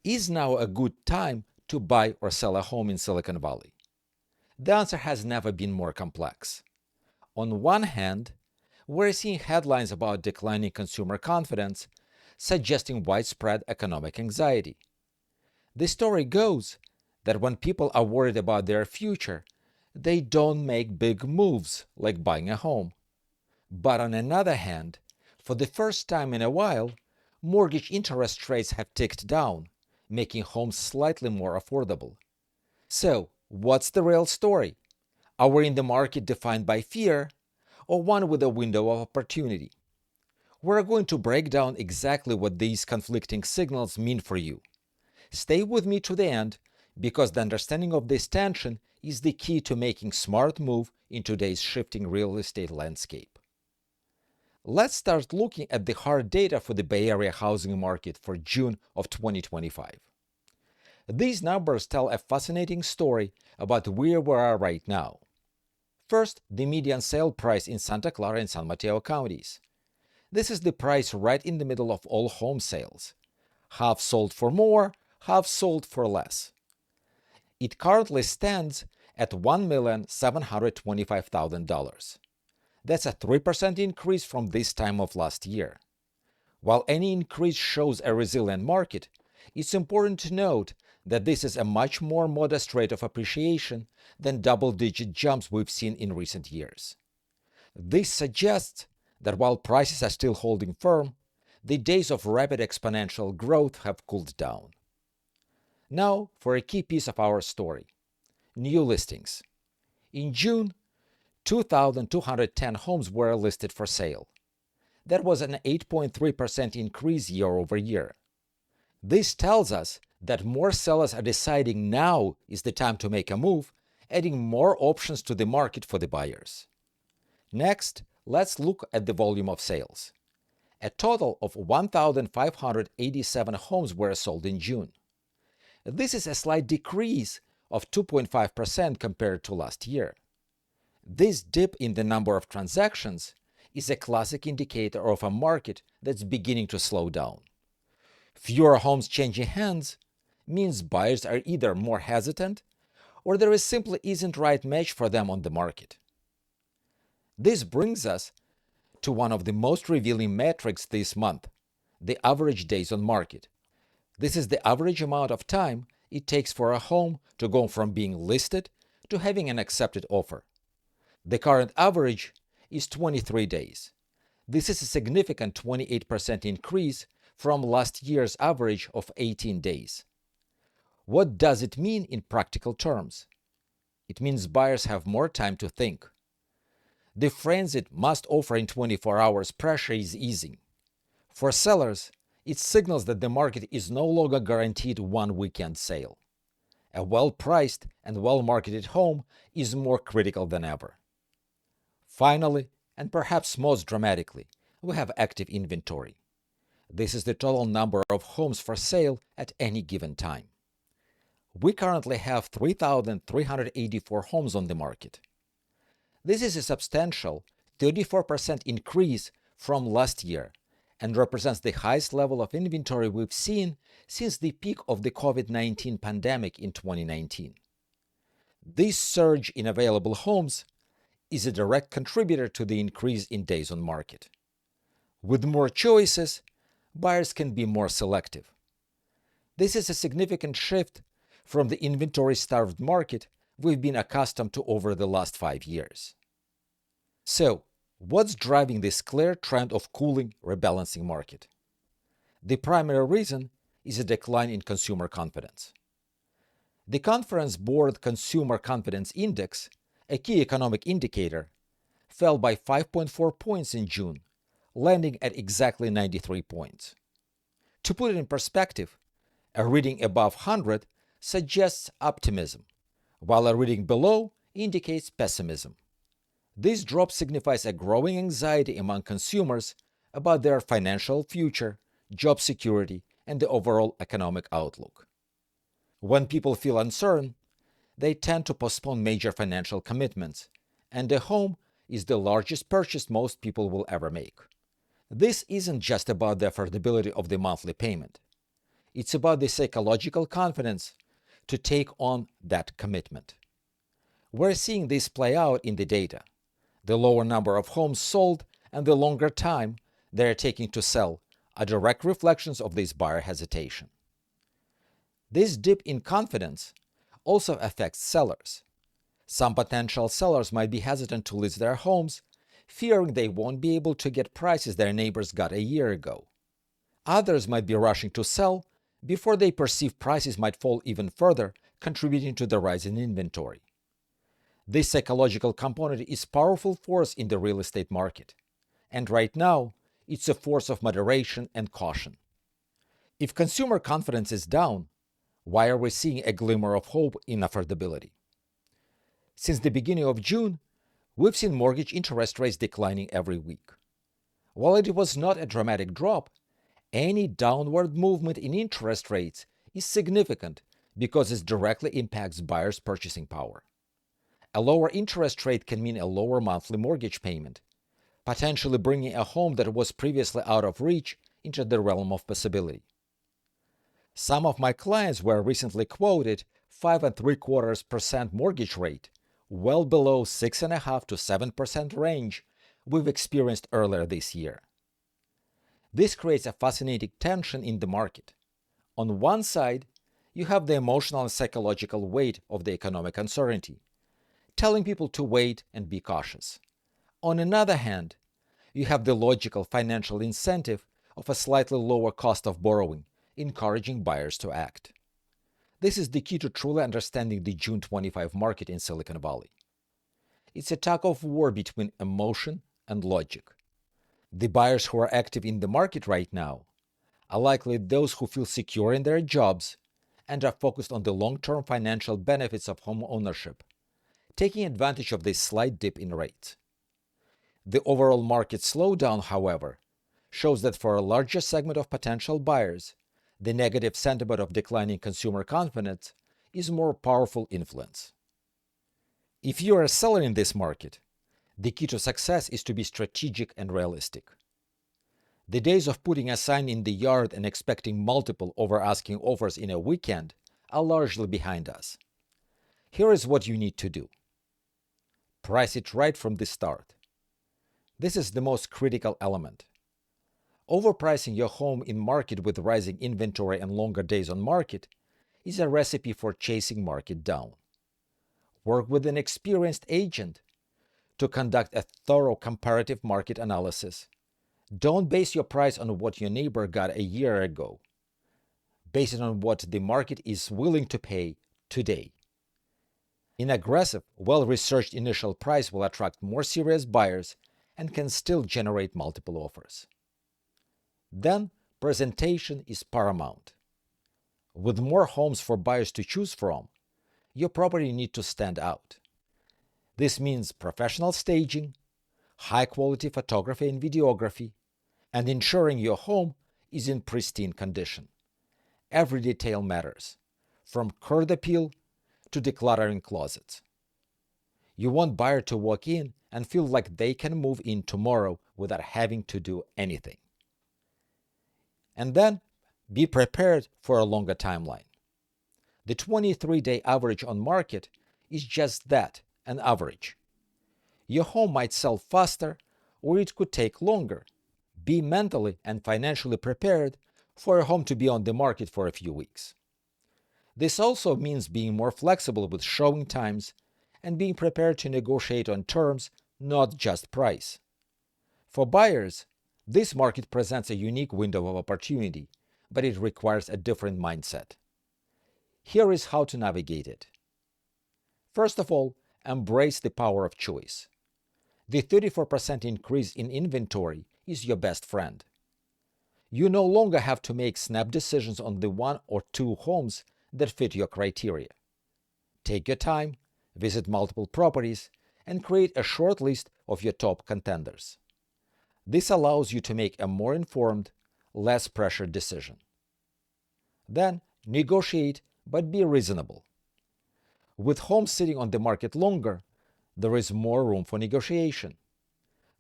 Is now a good time to buy or sell a home in Silicon Valley? The answer has never been more complex. On one hand, we're seeing headlines about declining consumer confidence, suggesting widespread economic anxiety. The story goes that when people are worried about their future, they don't make big moves like buying a home. But on another hand, for the first time in a while, mortgage interest rates have ticked down, making homes slightly more affordable. So, what's the real story? Are we in the market defined by fear, or one with a window of opportunity? We're going to break down exactly what these conflicting signals mean for you. Stay with me to the end, because the understanding of this tension is the key to making smart move in today's shifting real estate landscape. Let's start looking at the hard data for the Bay Area housing market for June of 2025. These numbers tell a fascinating story about where we are right now. First, the median sale price in Santa Clara and San Mateo counties. This is the price right in the middle of all home sales. Half sold for more, half sold for less. It currently stands at $1,725,000. That's a 3% increase from this time of last year. While any increase shows a resilient market, it's important to note that this is a much more modest rate of appreciation than double-digit jumps we've seen in recent years. This suggests that while prices are still holding firm, the days of rapid exponential growth have cooled down. Now for a key piece of our story: new listings. In June, 2,210 homes were listed for sale. That was an 8.3% increase year over year. This tells us that more sellers are deciding now is the time to make a move, adding more options to the market for the buyers. Next, let's look at the volume of sales. A total of 1,587 homes were sold in June. This is a slight decrease of 2.5% compared to last year. This dip in the number of transactions is a classic indicator of a market that's beginning to slow down. Fewer homes changing hands means buyers are either more hesitant or there simply isn't the right match for them on the market. This brings us to one of the most revealing metrics this month: the average days on market. This is the average amount of time it takes for a home to go from being listed to having an accepted offer. The current average is 23 days. This is a significant 28% increase from last year's average of 18 days. What does it mean in practical terms? It means buyers have more time to think. The frenzied must offer in 24 hours pressure is easing. For sellers, it signals that the market is no longer guaranteed one weekend sale. A well-priced and well-marketed home is more critical than ever. Finally, and perhaps most dramatically, we have active inventory. This is the total number of homes for sale at any given time. We currently have 3,384 homes on the market. This is a substantial 34% increase from last year and represents the highest level of inventory we've seen since the peak of the COVID-19 pandemic in 2019. This surge in available homes is a direct contributor to the increase in days on market. With more choices, buyers can be more selective. This is a significant shift from the inventory-starved market we've been accustomed to over the last 5 years. So, what's driving this clear trend of cooling, rebalancing market? The primary reason is a decline in consumer confidence. The Conference Board Consumer Confidence Index, a key economic indicator, fell by 5.4 points in June, landing at exactly 93 points. To put it in perspective, a reading above 100 suggests optimism, while a reading below indicates pessimism. This drop signifies a growing anxiety among consumers about their financial future, job security, and the overall economic outlook. When people feel uncertain, they tend to postpone major financial commitments, and a home is the largest purchase most people will ever make. This isn't just about the affordability of the monthly payment. It's about the psychological confidence to take on that commitment. We're seeing this play out in the data. The lower number of homes sold and the longer time they're taking to sell are direct reflections of this buyer hesitation. This dip in confidence also affects sellers. Some potential sellers might be hesitant to list their homes, fearing they won't be able to get prices their neighbors got a year ago. Others might be rushing to sell before they perceive prices might fall even further, contributing to the rise in inventory. This psychological component is a powerful force in the real estate market, and right now, it's a force of moderation and caution. If consumer confidence is down, why are we seeing a glimmer of hope in affordability? Since the beginning of June, we've seen mortgage interest rates declining every week. While it was not a dramatic drop, any downward movement in interest rates is significant because it directly impacts buyers' purchasing power. A lower interest rate can mean a lower monthly mortgage payment, potentially bringing a home that was previously out of reach into the realm of possibility. Some of my clients were recently quoted 5.75% mortgage rate, well below 6.5% to 7% range we've experienced earlier this year. This creates a fascinating tension in the market. On one side, you have the emotional and psychological weight of the economic uncertainty, telling people to wait and be cautious. On another hand, you have the logical financial incentive of a slightly lower cost of borrowing, encouraging buyers to act. This is the key to truly understanding the June 25 market in Silicon Valley. It's a tug of war between emotion and logic. The buyers who are active in the market right now are likely those who feel secure in their jobs and are focused on the long-term financial benefits of home ownership, taking advantage of this slight dip in rates. The overall market slowdown, however, shows that for a larger segment of potential buyers, the negative sentiment of declining consumer confidence is more powerful influence. If you are a seller in this market, the key to success is to be strategic and realistic. The days of putting a sign in the yard and expecting multiple over-asking offers in a weekend are largely behind us. Here is what you need to do. Price it right from the start. This is the most critical element. Overpricing your home in market with rising inventory and longer days on market is a recipe for chasing market down. Work with an experienced agent to conduct a thorough comparative market analysis. Don't base your price on what your neighbor got a year ago. Base it on what the market is willing to pay today. An aggressive, well-researched initial price will attract more serious buyers and can still generate multiple offers. Then, presentation is paramount. With more homes for buyers to choose from, your property needs to stand out. This means professional staging, high-quality photography and videography, and ensuring your home is in pristine condition. Every detail matters, from curb appeal to decluttering closets. You want buyer to walk in and feel like they can move in tomorrow without having to do anything. And then, be prepared for a longer timeline. The 23-day average on market is just that, an average. Your home might sell faster, or it could take longer. Be mentally and financially prepared for a home to be on the market for a few weeks. This also means being more flexible with showing times and being prepared to negotiate on terms, not just price. For buyers, this market presents a unique window of opportunity, but it requires a different mindset. Here is how to navigate it. First of all, embrace the power of choice. The 34% increase in inventory is your best friend. You no longer have to make snap decisions on the one or two homes that fit your criteria. Take your time, visit multiple properties, and create a short list of your top contenders. This allows you to make a more informed, less pressured decision. Then, negotiate, but be reasonable. With homes sitting on the market longer, there is more room for negotiation.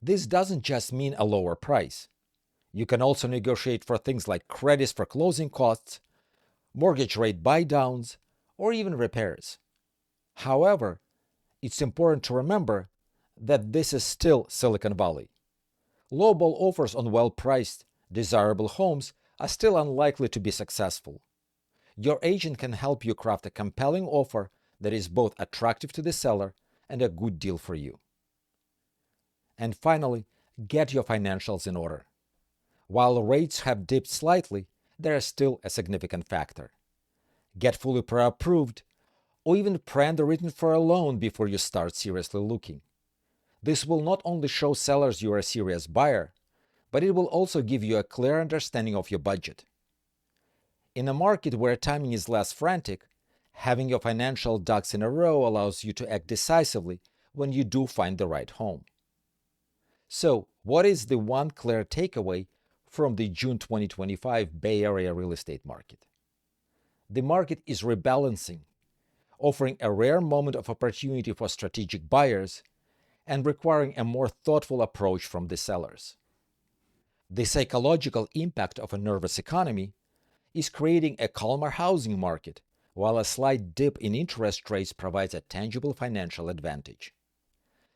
This doesn't just mean a lower price. You can also negotiate for things like credits for closing costs mortgage rate buy-downs, or even repairs. However, it's important to remember that this is still Silicon Valley. Lowball offers on well-priced, desirable homes are still unlikely to be successful. Your agent can help you craft a compelling offer that is both attractive to the seller and a good deal for you. And finally, get your financials in order. While rates have dipped slightly, they are still a significant factor. Get fully pre-approved or even pre-underwritten for a loan before you start seriously looking. This will not only show sellers you are a serious buyer, but it will also give you a clear understanding of your budget. In a market where timing is less frantic, having your financial ducks in a row allows you to act decisively when you do find the right home. So, what is the one clear takeaway from the June 2025 Bay Area real estate market? The market is rebalancing, offering a rare moment of opportunity for strategic buyers and requiring a more thoughtful approach from the sellers. The psychological impact of a nervous economy is creating a calmer housing market, while a slight dip in interest rates provides a tangible financial advantage.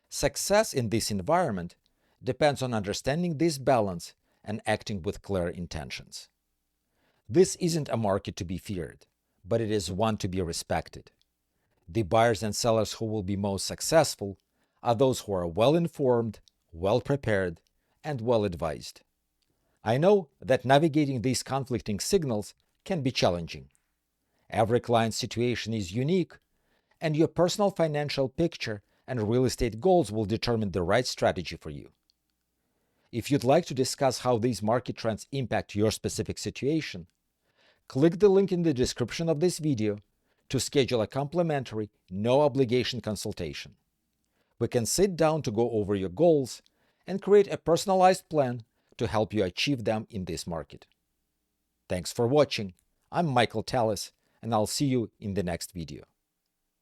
Success in this environment depends on understanding this balance and acting with clear intentions. This isn't a market to be feared, but it is one to be respected. The buyers and sellers who will be most successful are those who are well-informed, well-prepared, and well-advised. I know that navigating these conflicting signals can be challenging. Every client's situation is unique, and your personal financial picture and real estate goals will determine the right strategy for you. If you'd like to discuss how these market trends impact your specific situation, click the link in the description of this video to schedule a complimentary, no-obligation consultation. We can sit down to go over your goals and create a personalized plan to help you achieve them in this market. Thanks for watching. I'm Michael Talis, and I'll see you in the next video.